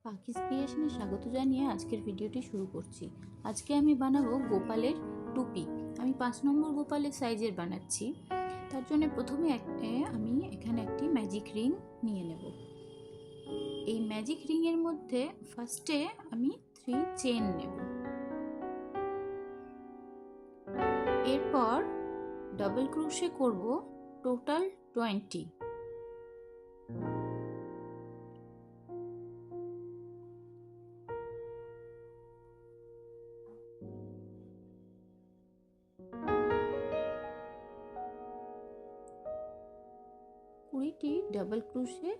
পাখিস ক্রিয়েশনে স্বাগত জানিয়ে আজকের ভিডিওটি শুরু করছি। আজকে আমি বানাবো গোপালের টুপি। আমি 5 নম্বর গোপালের সাইজের বানাচ্ছি। তার জন্য প্রথমে আমি এখানে একটি ম্যাজিক রিং নিয়ে নেব। এই ম্যাজিক রিংয়ের মধ্যে ফার্স্টে আমি 3 চেন নেব। এরপর ডাবল ক্রোশে করব টোটাল 20। কুড়িটি ডাবল ক্রোশে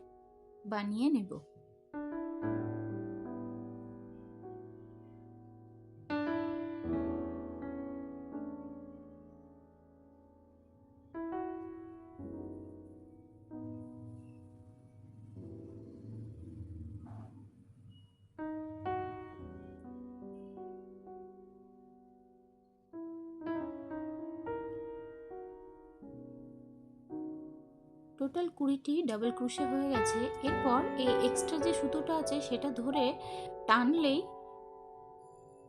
বানিয়ে নেব। টোটাল 20টি ডাবল ক্রোশে হয়ে গেছে। এরপর এই এক্সট্রা যে সুতোটা আছে সেটা ধরে টানলেই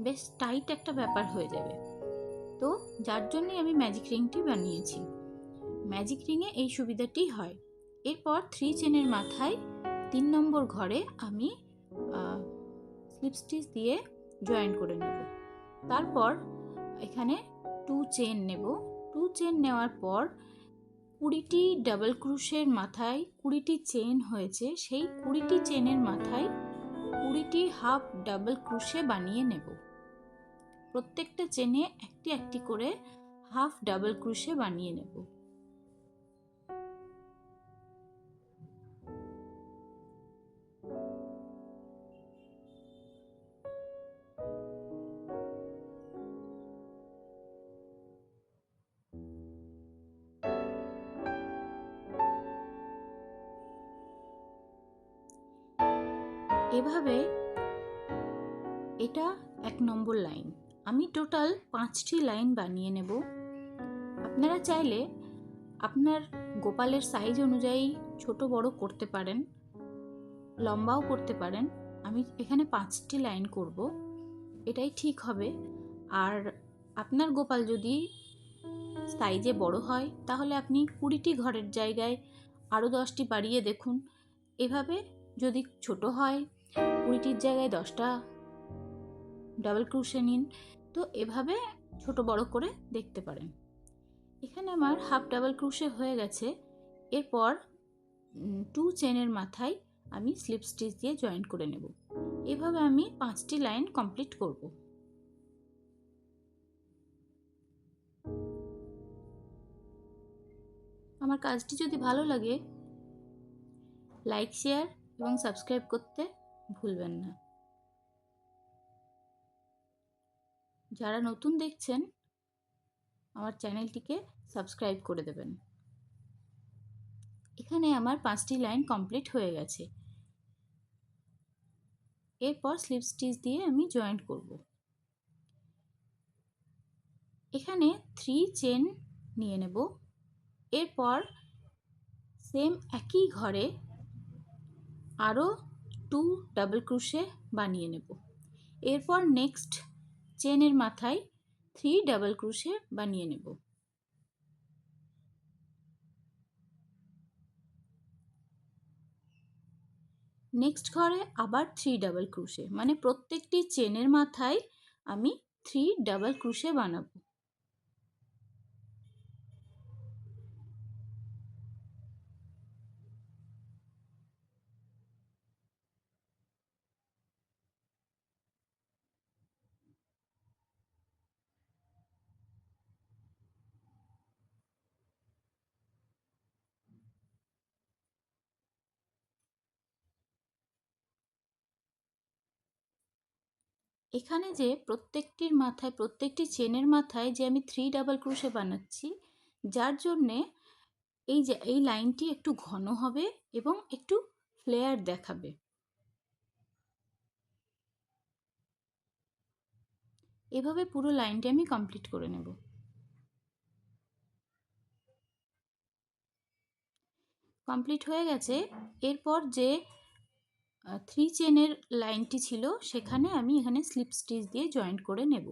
বেশ টাইট একটা ব্যাপার হয়ে যাবে। তো যার জন্যই আমি ম্যাজিক রিংটি বানিয়েছি। ম্যাজিক রিংয়ে এই সুবিধাটি হয়। এরপর 3 চেনের মাথায় 3 নম্বর ঘরে আমি স্লিপ স্টিচ দিয়ে জয়েন করে নেব। তারপর এখানে 2 চেন নেব। 2 চেন নেওয়ার পর 20টি ডাবল ক্রোশের মাথায় 20টি চেন হয়েছে, সেই 20টি চেনের মাথায় 20টি হাফ ডাবল ক্রোশে বানিয়ে নেব। প্রত্যেকটা চেনে একটি একটি করে হাফ ডাবল ক্রোশে বানিয়ে নেব। এভাবে এটা 1 নম্বর লাইন। আমি টোটাল 5টি লাইন বানিয়ে নেব। আপনারা চাইলে আপনার গোপালের সাইজ অনুযায়ী ছোট বড় করতে পারেন, লম্বাও করতে পারেন। আমি এখানে 5টি লাইন করব, এটাই ঠিক হবে। আর আপনার গোপাল যদি সাইজে বড় হয় তাহলে আপনি 20টি ঘরের জায়গায় আরও 10টি বাড়িয়ে দেখুন। এভাবে যদি ছোট হয় 20টির জায়গায় 10টা ডাবল ক্রোশে নিন। তো এভাবে ছোট বড় করে দেখতে পারেন। এখানে আমার হাফ ডাবল ক্রোশে হয়ে গেছে। এরপর 2 চেনের মাথায় আমি স্লিপ স্টিচ দিয়ে জয়েন করে নেব। এভাবে আমি 5টি লাইন কমপ্লিট করব। আমার কাজটি যদি ভালো লাগে লাইক, শেয়ার এবং সাবস্ক্রাইব করতে ভুলবেন না। যারা নতুন দেখছেন আমার চ্যানেলটিকে সাবস্ক্রাইব করে দেবেন। এখানে আমার 5টি লাইন কমপ্লিট হয়ে গেছে। এরপর স্লিপ স্টিচ দিয়ে আমি জয়েন্ট করব। এখানে 3 চেন নিয়ে নেব। এরপর সেম একই ঘরে আরও 2 ডাবল ক্রোশে বানিয়ে নেব। এরপর নেক্সট চেনের মাথায় 3 ডাবল ক্রোশে বানিয়ে নেব। নেক্সট ঘরে আবার 3 ডাবল ক্রোশে, মানে প্রত্যেকটি চেনের মাথায় আমি 3 ডাবল ক্রোশে বানাবো। এখানে যে প্রত্যেকটির মাথায়, প্রত্যেকটি চেনের মাথায় যে আমি 3 ডাবল ক্রোশে বানাচ্ছি, যার জন্যে এই লাইনটি একটু ঘন হবে এবং একটু ফ্লেয়ার দেখাবে। এভাবে পুরো লাইনটি আমি কমপ্লিট করে নেব। কমপ্লিট হয়ে গেছে। এরপর যে 3 চেনের লাইনটি ছিল সেখানে আমি এখানে স্লিপ স্টিচ দিয়ে জয়েন্ট করে নেব।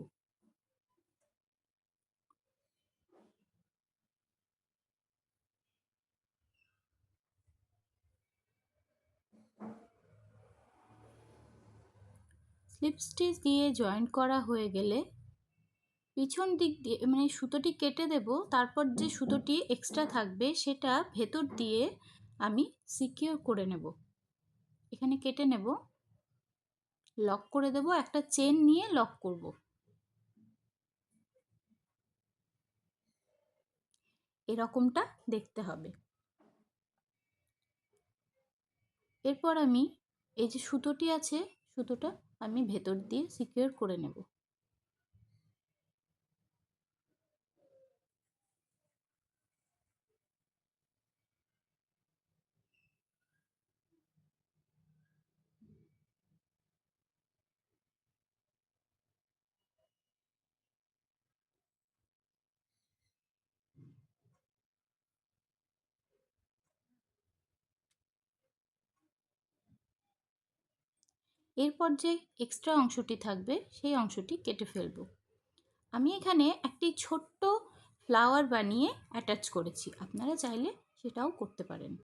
স্লিপ স্টিচ দিয়ে জয়েন্ট করা হয়ে গেলে পিছন দিক দিয়ে মানে সুতোটি কেটে দেব, তারপর যে সুতোটি এক্সট্রা থাকবে সেটা ভেতর দিয়ে আমি সিকিউর করে নেব। এখানে কেটে নেব, লক করে দেব, একটা চেন নিয়ে লক করব। এরকমটা দেখতে হবে। এরপর আমি এই যে সুতোটি আছে, সুতোটা আমি ভেতর দিয়ে সিকিউর করে নেব। এরপর যে এক্সট্রা অংশটি থাকবে সেই অংশটি কেটে ফেলব। আমি এখানে একটি ছোট্ট ফ্লাওয়ার বানিয়ে অ্যাটাচ করেছি, আপনারা চাইলে সেটাও করতে পারেন।